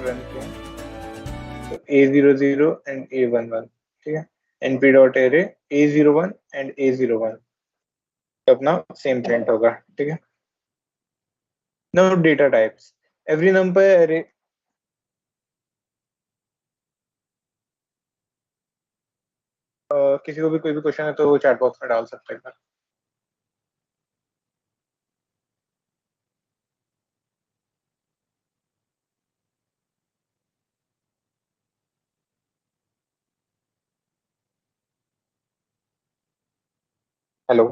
Run किया तो A00 and A11, ठीक है, np.array A01 and A01 तो अपना सेम प्रिंट होगा, ठीक है। Now data types, every numpy array किसी को भी कोई भी क्वेश्चन है तो वो चैट बॉक्स में डाल सकते हैं। Hello,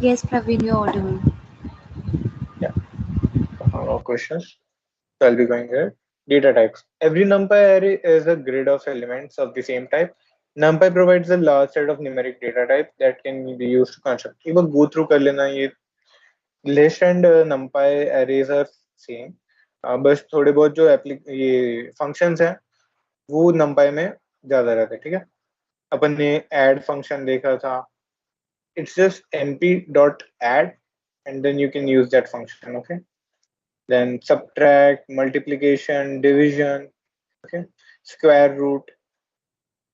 Yes, Praveen, you're audible. yeah, no questions, so I'll be going here. Data types, every numpy array is a grid of elements of the same type. NumPy provides a large set of numeric data type that can be used to construct. एक बार go through कर लेना, ये list and NumPy arrays are same, बस थोड़े बहुत जो ये functions हैं वो NumPy में ज्यादा रहते हैं, ठीक है। अपन ने add function देखा था, it's just np.add and then you can use that function, okay. Then subtract, multiplication, division, okay, square root.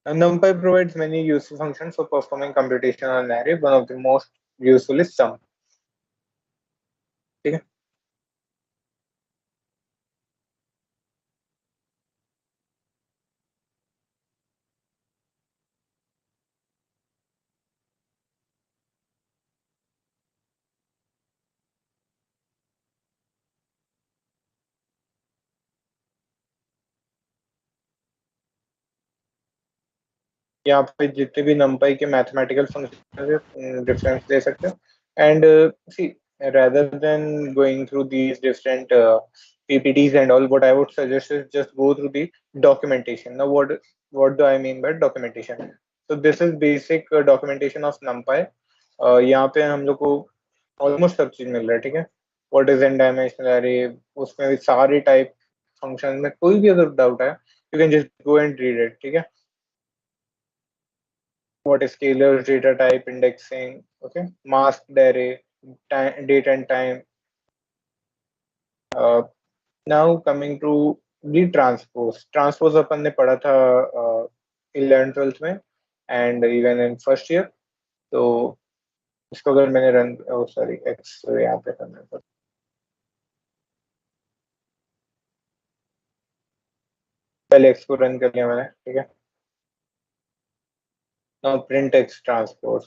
And NumPy provides many useful functions for performing computation on an array. One of the most useful is sum, ठीक है। यहाँ पे जितने भी NumPy के mathematical function है difference दे सकते हो। And see rather than going through these different PPTs and all, what I would suggest is just go through the documentation. Now what do I mean by documentation? So this is basic documentation of NumPy. यहाँ पे हम लोग को almost सब चीज मिल रहा है, ठीक है। What is an dimensional array, उसमें भी सारे टाइप फंक्शन में कोई भी अगर डाउट है you can just go and read it, ठीक है। what is scalar data type indexing, okay, masked array, date and time. Now coming to the transpose अपन ने पढ़ा था 11th 12th में and even in first year। तो इसको अगर मैंने रन सॉरी एक्स यहाँ पे करना है, पहले एक्स को रन कर लिया मैंने, ठीक है। नाउ प्रिंट एक्स ट्रांसपोज,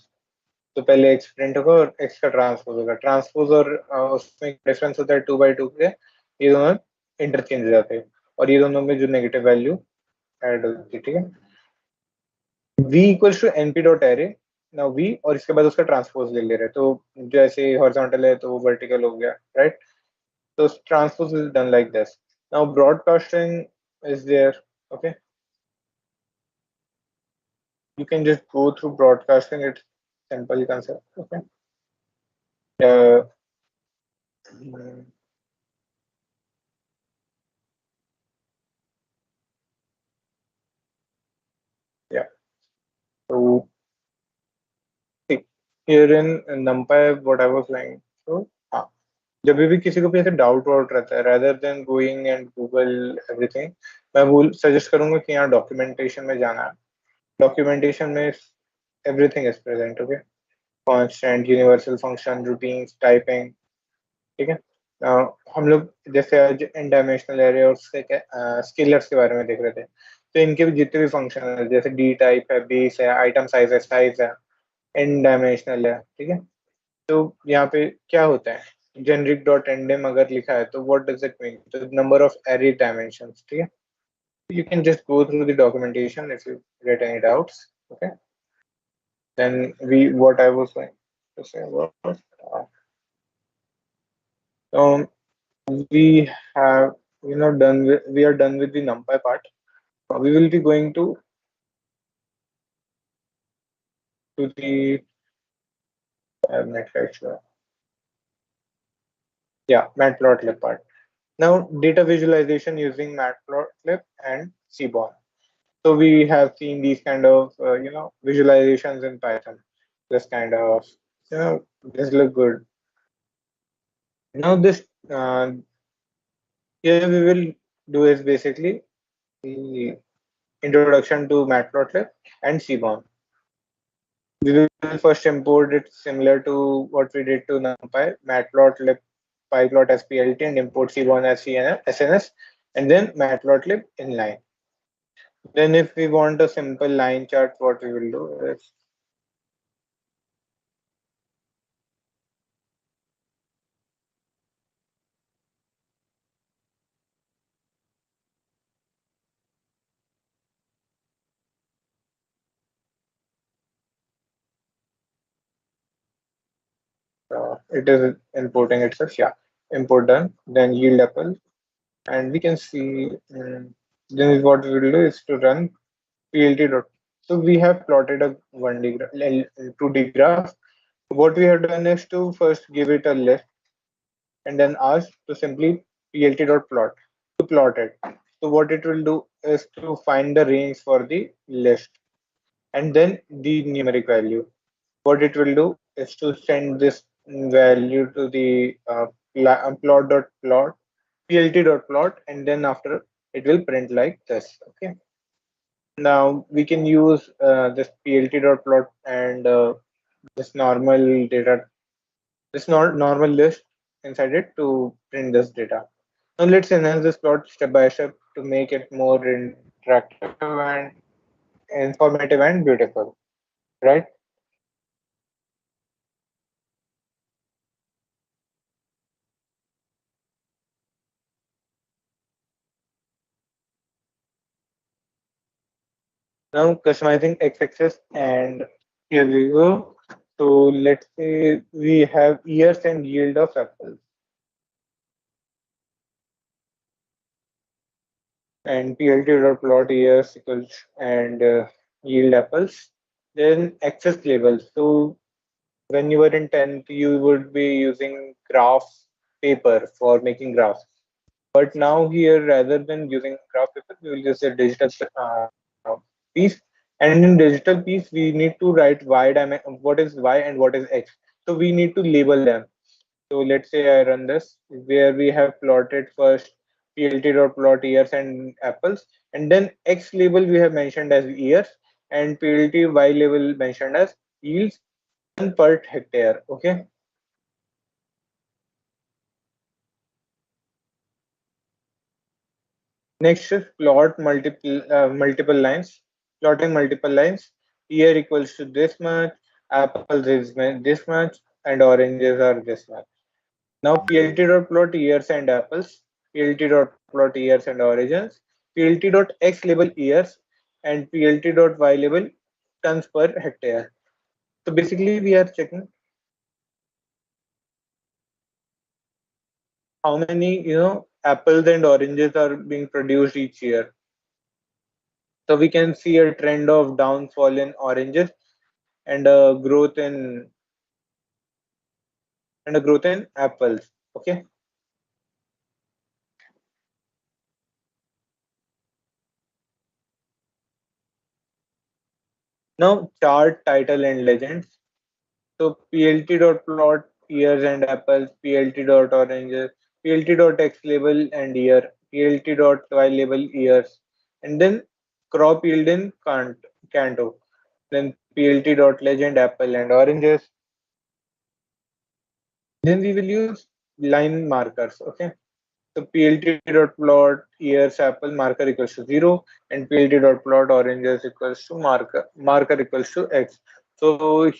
तो पहले एक्स प्रिंट होगा और एक्स का ट्रांसपोज होगा। ट्रांसपोज और उसमें डिफरेंस होता है 2/2 के, ये दोनों इंटरचेंज हो जाते हैं और ये दोनों में जो नेगेटिव वैल्यू ऐड होती है, ठीक है। v equals to np.array, now v और इसके बाद उसका ट्रांसपोज ले रहे हैं, तो जैसे हॉरिजॉन्टल है तो वो वर्टिकल हो गया, राइट। तो transpose is done like this. Now broadcasting is there, okay, you can just go through broadcasting, it's simple concept, okay. uh, yeah, so here in NumPy what I was saying, so हाँ, जब भी किसी को भी ऐसे doubt वाउट रहता है rather than going and Google everything, मैं वो सजेस्ट करूंगा कि यहाँ डॉक्यूमेंटेशन में जाना है। डॉक्यूमेंटेशन में everything is present, okay, constant, universal function, routines, typing, ठीक है। हम लोग जैसे आज n डायमेंशनल एरे और स्केलर्स के बारे में देख रहे थे, तो इनके भी जितने भी फंक्शन है जैसे डी टाइप है, बेस है, आइटम साइज है, n डायमेंशनल है, ठीक है। तो यहाँ पे क्या होता है, जेनरिक डॉट एंडेम अगर लिखा है तो व्हाट डज इट मीन, तो नंबर ऑफ एरे डायमेंशंस, ठीक है। You can just go through the documentation if you get any doubts, okay. Then what I was going to say was we have we are done with the NumPy part. We will be going to the Make sure. Yeah, matplotlib part. Now, data visualization using matplotlib and seaborn. So we have seen these kind of visualizations in Python. This kind of this look good. Now this here we will do is basically the introduction to matplotlib and seaborn. We will first import it similar to what we did to NumPy, matplotlib, pyplot as PLT, and import seaborn as SNS, and then matplotlib inline. Then if we want a simple line chart, what we will do is it is importing itself. Yeah, import done. Then yield apple, and we can see. Then what we will do is to run plt dot. So we have plotted a 1D 2D graph. What we have done is to first give it a list and then ask to simply plt.plot to plot it. So what it will do is to find the range for the list and then the numeric value. What it will do is to send this value to the plot.plot, plt.plot, and then after it will print like this. Okay. Now we can use this plt.plot and this normal data, this normal list inside it to print this data. Now let's enhance this plot step by step to make it more interactive and informative and beautiful, right? Now customizing x-axis, and here we go. So let's say we have years and yield of apples, and plt.plot years equals and yield apples. Then access labels. So when you were in 10th, you would be using graph paper for making graphs. But now here, rather than using graph paper, we will use a digital piece. And in digital piece, we need to write what is y and what is x. So we need to label them. So let's say I run this where we have plotted first plt.plot years and apples, and then x label we have mentioned as years, and plt y label mentioned as yields per hectare. Okay. Next is plot multiple lines. Plotting multiple lines. Year equals to this much, apples is this much, and oranges are this much. Now plt.plot years and apples, plt.plot years and oranges, plt.x label years, and plt.y label tons per hectare. So basically we are checking how many apples and oranges are being produced each year. So we can see a trend of downfall in oranges and a growth in apples. Okay. Now chart title and legends. So plt.plot years and apples, plt.oranges, plt.x label and year, plt.y label years, and then crop yield in Canto. Then plt.legend apple and oranges. Then we will use line markers. Okay. So plt.plot years apple marker equals to 0 and plt.plot oranges equals to marker equals to x. So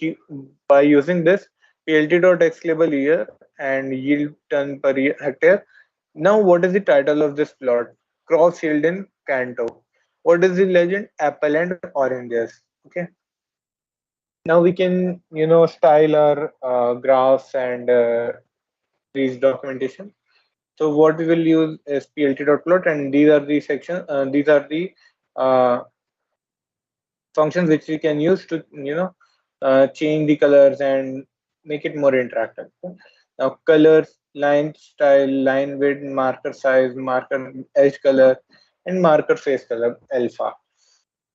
by using this plt.x label year and yield ton per hectare. Now what is the title of this plot? Cross yield in Canto. What is the legend? Apple and oranges. Okay. Now we can style our graphs and these documentation. So what we will use is plt.plot, and these are the sections. These are the uh, functions which we can use to change the colors and make it more interactive. Okay? Now colors, line style, line width, marker size, marker edge color, and marker face color alpha.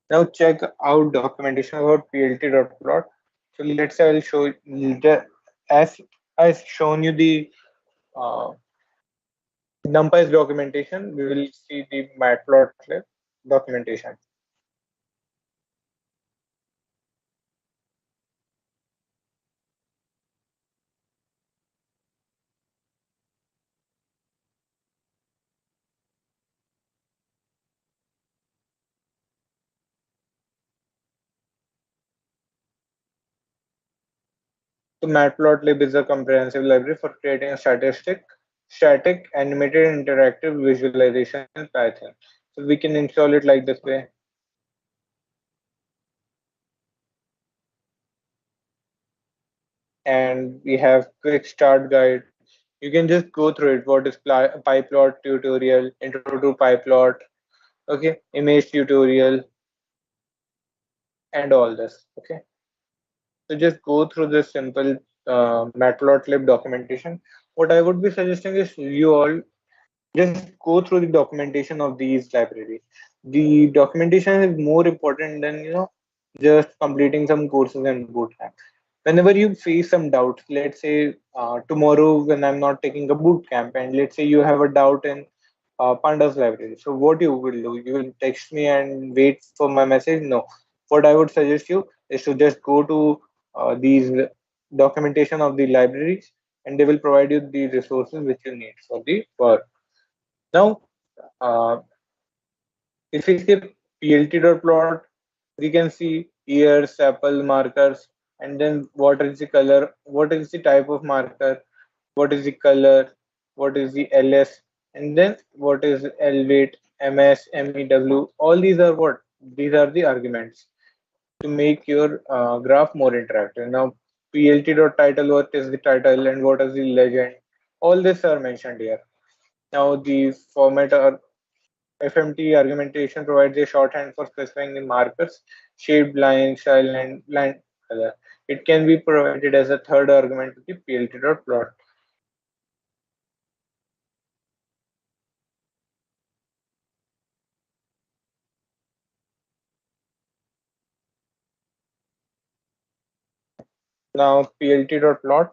Now check out documentation about plt.plot. So let's say I'll show you as I've shown you the uh, NumPy's documentation. We will see the matplotlib documentation. So matplotlib is a comprehensive library for creating a static animated interactive visualization in Python. So we can install it like this way. And we have quick start guide. You can just go through it. What is PyPlot tutorial, intro to PyPlot, okay, image tutorial, and all this. Okay, so just go through this simple matplotlib documentation. What I would be suggesting is you all just go through the documentation of these libraries. The documentation is more important than just completing some courses in bootcamp. Whenever you face some doubts, let's say tomorrow when I'm not taking a bootcamp, and let's say you have a doubt in Pandas library. So what you will do? You will text me and wait for my message? No. What I would suggest you is to just go to these documentation of the libraries, and they will provide you the resources which you need for the work. Now, uh, if we skip plt.plot, we can see years, apple markers, and then what is the color, what is the type of marker, what is the color, what is the ls, and then what is lweight, ms, mew. All these are what? These are the arguments to make your graph more interactive. Now, plt.title, what is the title and what is the legend? All this are mentioned here. Now, the format are FMT argumentation provides a shorthand for specifying the markers, shaped line, style, and line color. It can be provided as a third argument to the plt.plot. Now plt.plot.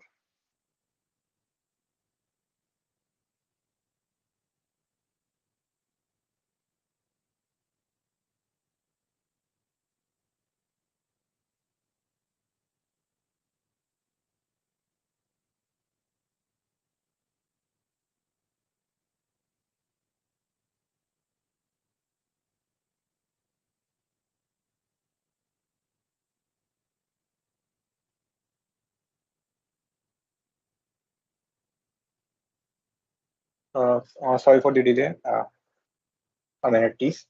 Sorry for the delay. A minute, please.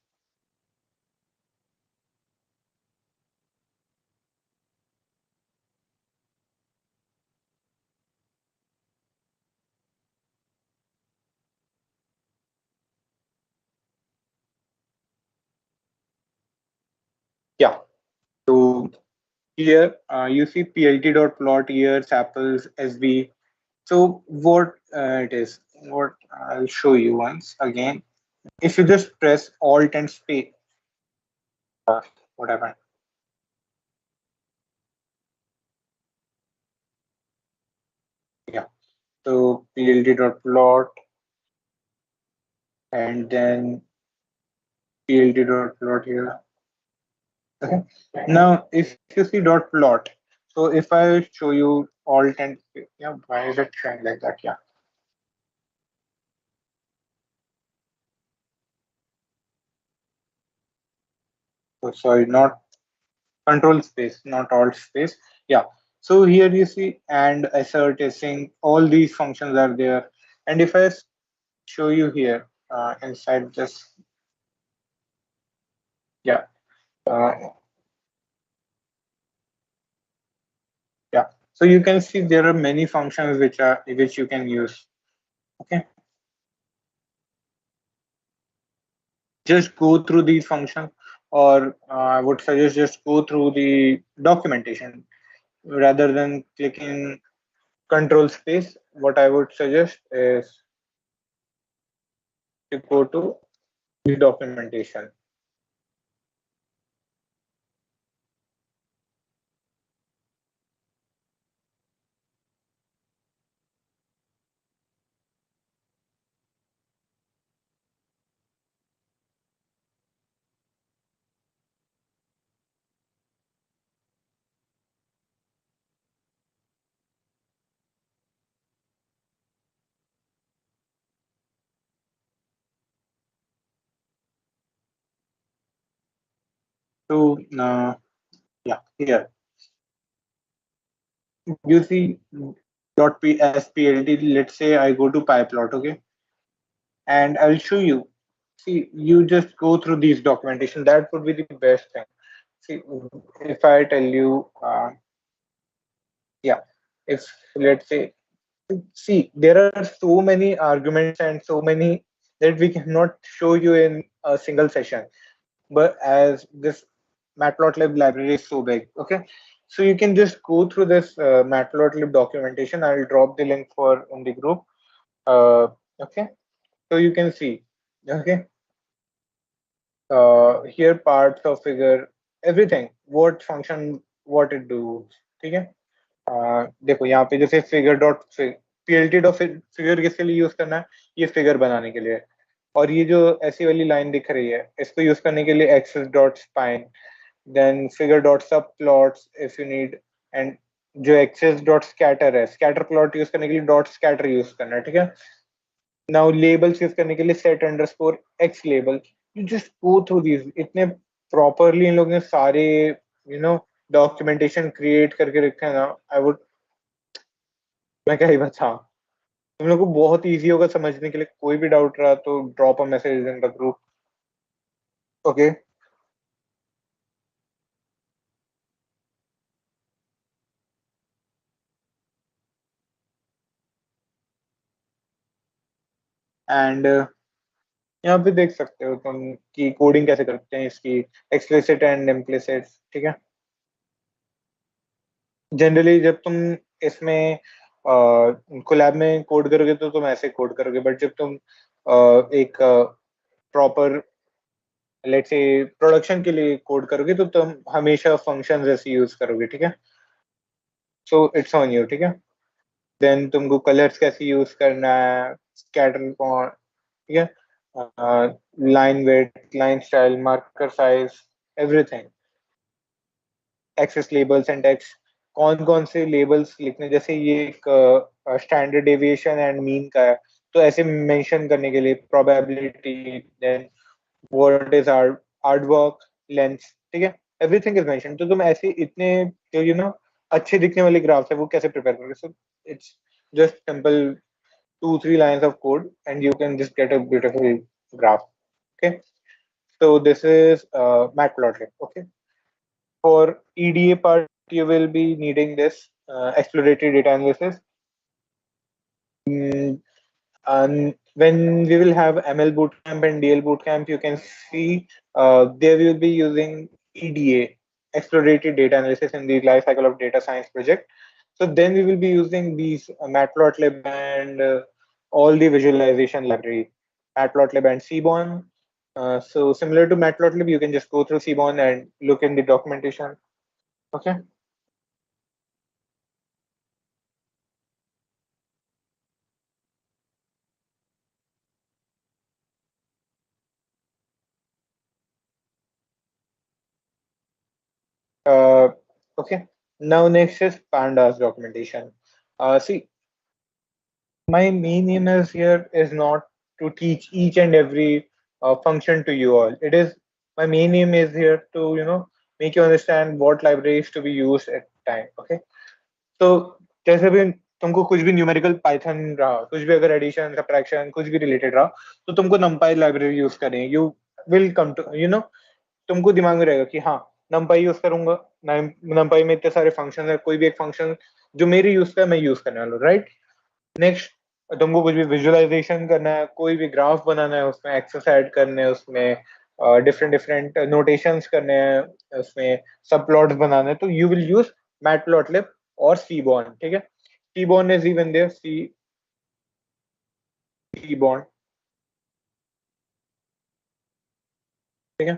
Yeah. So here you see plt.plot years, apples, SB. So what it is? What I'll show you once again. If you just press Alt and space, what happened? Yeah. So plt.plot and then plt.plot here. Okay. Now, if you see dot plot, so if I show you alt and yeah, why is it showing like that? Yeah. So sorry, not control space, not alt space. Yeah. So here you see and assert, async, all these functions are there. And if I show you here inside this, yeah, uh, yeah. So you can see there are many functions which you can use. Okay. Just go through these functions, or I would suggest just go through the documentation rather than clicking control space, what I would suggest is to go to the documentation. So yeah, here you see dot p as plt. Let's say I go to pyplot, okay, and I'll show you. See, you just go through these documentation. That would be the best thing. See, if I tell you, yeah, if let's say, see, there are so many arguments and so many that we cannot show you in a single session. But as this matplotlib library is so big, okay, so you can just go through this matplotlib documentation. I'll drop the link for in the group. Okay, so you can see, okay, here parts of figure, everything, what function, what it do, ठीक है. देखो यहाँ पे जैसे figure dot PLT dot figure किसके लिए use करना है, ये फिगर बनाने के लिए. और ये जो ऐसी वाली लाइन दिख रही है, इसको यूज करने के लिए axes dot spine, then figure dot subplots if you need, and जो एक्सेस डॉट स्कैटर है, स्कैटर प्लॉट यूज करने के लिए डॉट स्कैटर यूज करना है, ठीक है. नाउ लेबल्स यूज करने के लिए set underscore x label. You just go through these. इतने प्रॉपरली इन लोगों ने सारे डॉक्यूमेंटेशन क्रिएट करके रखे हैं ना. आई वुड, मैं क्या ही बता, तुम लोग को बहुत इजी होगा समझने के लिए. कोई भी डाउट रहा तो drop a message in the group. Okay, and यहाँ पे देख सकते हो तुम कि कोडिंग कैसे करते हैं इसकी, एक्सप्लिसिट एंड इम्प्लिसिट, ठीक है. जनरली जब तुम इसमें कोलैब में कोड करोगे तो तुम ऐसे कोड करोगे, बट जब तुम एक प्रॉपर लेट्स से प्रोडक्शन के लिए कोड करोगे तो तुम हमेशा फंक्शन ऐसे यूज करोगे, ठीक है. सो इट्स ऑन यू, ठीक है. देन तुमको कलर्स कैसे यूज करना है, स्कैटर कौन, ठीक है, line weight, line style, marker size, everything, axes labels and text, कौन कौन से लेबल्स लिखने, जैसे ये एक स्टैंडर्ड डेविएशन एंड मीन का है, तो ऐसे मेंशन करने के लिए probability, then what is hard work, length, ठीक है, एवरीथिंग इज मेंशन. तो तुम ऐसे इतने जो अच्छे दिखने वाले ग्राफ्स है वो कैसे प्रिपेयर करोगे. So it's just simple 2-3 lines of code and you can just get a beautiful graph. Okay, so this is matplotlib. Okay, for EDA part you will be needing this exploratory data analysis. Mm, and when we will have ML bootcamp and DL bootcamp, you can see there we will be using EDA, exploratory data analysis, in the life cycle of data science project. So then we will be using these matplotlib and all the visualization library, matplotlib and seaborn. So similar to matplotlib, you can just go through seaborn and look in the documentation. Okay. Uh, okay. Now next is pandas documentation. See, my main aim is here is not to teach each and every function to you all. It is, my main aim is here to make you understand what libraries to be used at time. Okay, so जैसे भी तुमको कुछ भी numerical Python रहा, कुछ भी अगर addition subtraction कुछ भी रिलेटेड रहा, तो तुमको numpy लाइब्रेरी यूज करनी है. यू विल कम टू तुमको दिमाग में रहेगा कि हाँ numpy यूज करूंगा. numpy में इतने सारे फंक्शन है, कोई भी एक फंक्शन जो मेरे यूज का है मैं यूज करने वाला हूँ, राइट. नेक्स्ट, तुमको कुछ भी विजुअलाइजेशन करना है, कोई भी ग्राफ बनाना है, उसमें एक्सेस ऐड करने हैं, उसमें डिफरेंट डिफरेंट नोटेशंस करने हैं, उसमें सब प्लॉट्स बनाने हैं, तो यू विल यूज मैटप्लॉटलिब और सीबॉर्न, ठीक है. C bond is even there, C bond, ठीक है.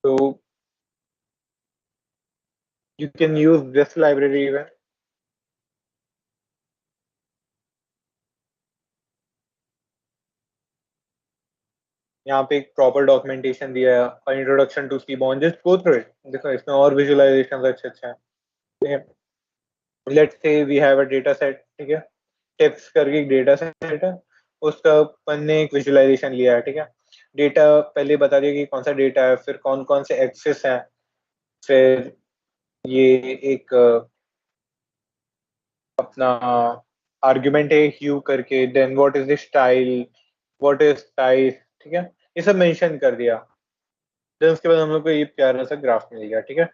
So you can use this library even. यहाँ पे एक प्रॉपर डॉक्यूमेंटेशन दिया है, introduction to seaborn, just go through it. देखो इसमें और विजुअलाइजेशन अच्छे अच्छे हैं, ठीक है. Let's say we have a data set, ठीक है. टिप्स करके एक डेटा सेट है, उसका अपन ने एक विजुअलाइजेशन लिया है, ठीक है. डेटा पहले बता दिया कि कौन सा डेटा है, फिर कौन कौन से एक्सेस हैं, फिर ये एक अपना आर्ग्यूमेंट है ह्यू करके, then what is the style, what is type, ठीक है. ये सब मेंशन कर दिया. देन उसके बाद हम लोग को ये प्यारा सा ग्राफ मिल गया, ठीक है.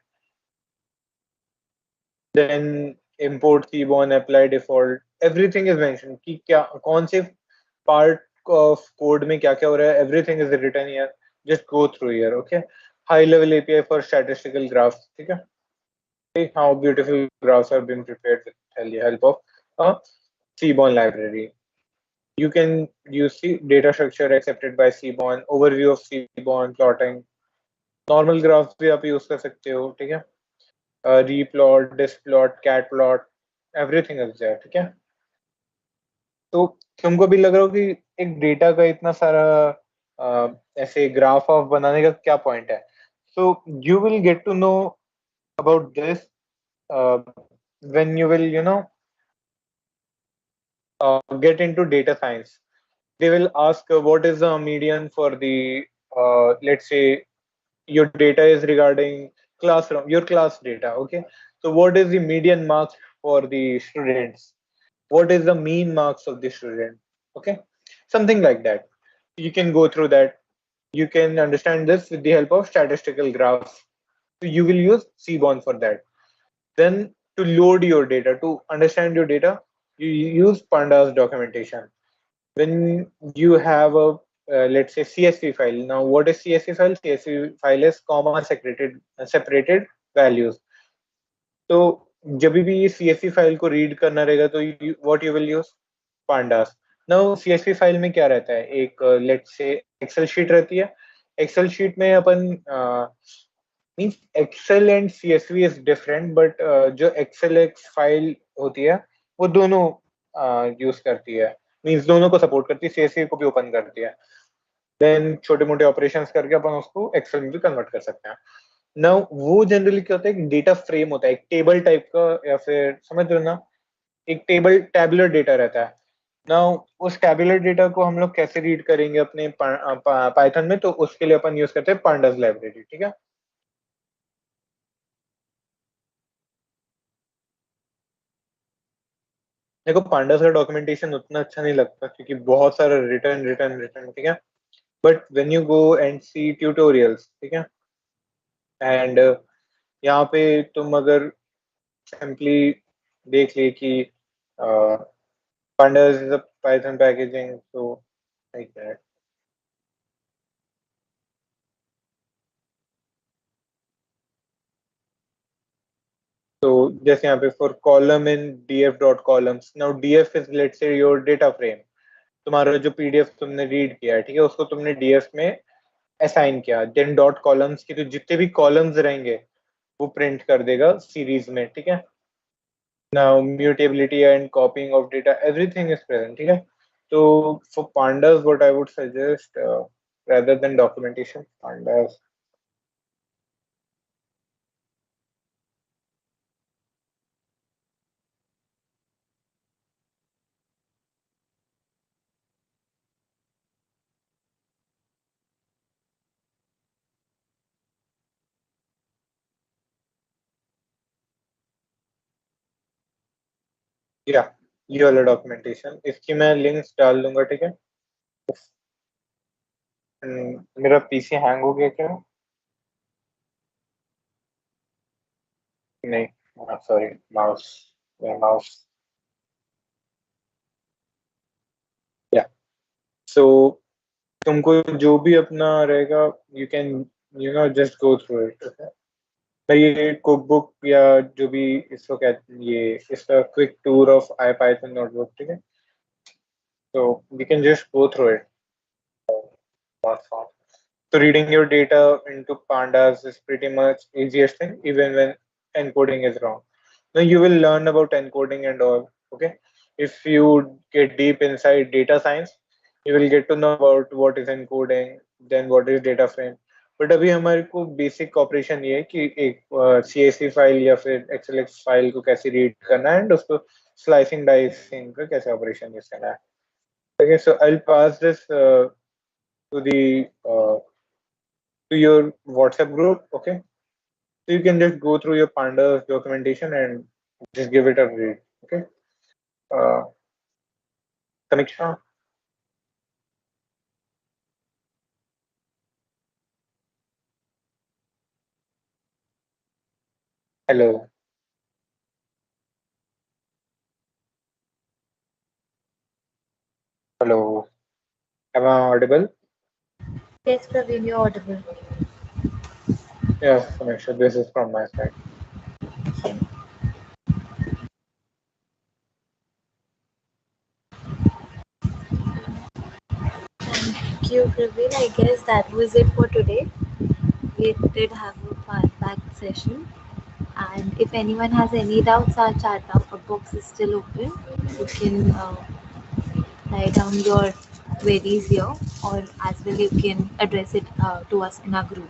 Then import keyboard, apply default, everything is mentioned कि क्या कौन से पार्ट ऑफ कोड में क्या क्या हो रहा है, everything is written here. Just go through here, okay. High level API for statistical graphs, ठीक है. See how beautiful graphs have been prepared with the help of a Seaborn library. You can use the data structure accepted by Seaborn, overview of Seaborn, plotting, normal graphs भी आप use कर सकते हो, ठीक है. Replot, displot, cat plot, everything is there, ठीक है. तो तुमको भी लग रहा हो कि एक डेटा का इतना सारा ऐसे ग्राफ ऑफ बनाने का क्या पॉइंट है. So you will get to know about this when you will get into data science. They will ask what is the median for the let's say your data is regarding classroom, your class data, okay. So what is the median marks for the students, what is the mean marks of the student, okay, something like that. You can go through that. You can understand this with the help of statistical graphs. So you will use Seaborn for that. Then to load your data, to understand your data, you use Pandas documentation. When you have a let's say CSV file. Now what is CSV file? CSV file is comma separated values. तो जब भी ये CSV file को read करना रहेगा तो what you will use pandas. Now CSV file में क्या रहता है, एक लेट्स से एक्सेल शीट रहती है. एक्सेल शीट में अपन means Excel and CSV is different, but जो एक्सेल एक्स फाइल होती है वो दोनों यूज करती है, मींस दोनों को सपोर्ट करती है, CSV को भी ओपन करती है. देन छोटे मोटे ऑपरेशंस करके अपन उसको एक्सेल में भी कन्वर्ट कर सकते हैं. ना वो जनरली क्या होता है, एक डेटा फ्रेम होता है, एक टेबल टाइप का, या फिर समझ रहे हो ना, एक टेबल टैबुलर डेटा रहता है ना. उस टैबुलर डेटा को हम लोग कैसे रीड करेंगे अपने पाइथन में, तो उसके लिए अपन यूज करते हैं पांडास लाइब्रेरी, ठीक है. देखो पांडास का डॉक्यूमेंटेशन उतना अच्छा नहीं लगता क्योंकि बहुत सारा रिटर्न रिटर्न रिटर्न, ठीक है. But when you go and see tutorials, ठीक है, एंड यहाँ पे तुम अगर सिंपली देख ले कि pandas is a python packaging, so like that. So जैसे यहाँ पे for column in df dot columns. Now df is let's say your data frame. तुम्हारा जो pdf तुमने रीड किया है, ठीक है, उसको तुमने df में असाइन किया. देन डॉट कॉलम्स की तो जितने भी कॉलम्स रहेंगे वो प्रिंट कर देगा सीरीज में, ठीक है. Now mutability and copying of data, everything is present, ठीक है. So for pandas, what I would suggest rather than documentation, pandas. या ये वाला डॉक्यूमेंटेशन, इसकी मैं लिंक्स डाल दूंगा, ठीक है. मेरा पीसी हैंग हो गया क्या? नहीं, सॉरी, माउस, माउस. या सो तुमको जो भी अपना रहेगा, you can just go through it. मैं ये कुक बुक या जो भी इसको कहते हैं, ये इसका quick tour of IPython notebook, ठीक है, तो we can just go through it बहुत fast. So reading your data into pandas is pretty much easiest thing, even when encoding is wrong. Now you will learn about encoding and all. Okay, if you get deep inside data science, you will get to know about what is encoding, then what is data frame. But अभी हमारे को basic operation ये है कि एक CSV file या फिर XLX file को कैसे रीड करना है एंड उसको स्लाइसिंग डाइसिंग का कैसे ऑपरेशन यूज करना है. Okay, so I'll pass this to the to your WhatsApp group. Okay, so you can just go through your pandas documentation and just give it a read. Okay, uh, Samiksha, hello, hello, am I audible? Yes, Praveen, you're audible. Yes, Samiksha, this is from my side. Okay. Thank you, Praveen. I guess that was it for today. We did have a packed session. And if anyone has any doubts, our chat box is still open. You can write down your queries here, or as well you can address it to us in our group.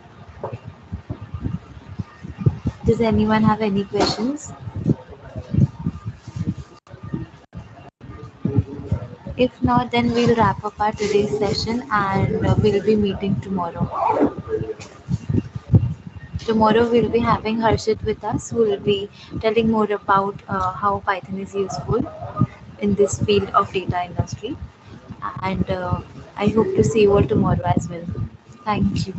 Does anyone have any questions? If not, then we'll wrap up our today's session and we'll be meeting tomorrow. Tomorrow we'll be having Harshit with us who will be telling more about how Python is useful in this field of data industry. And I hope to see you all tomorrow as well. Thank you.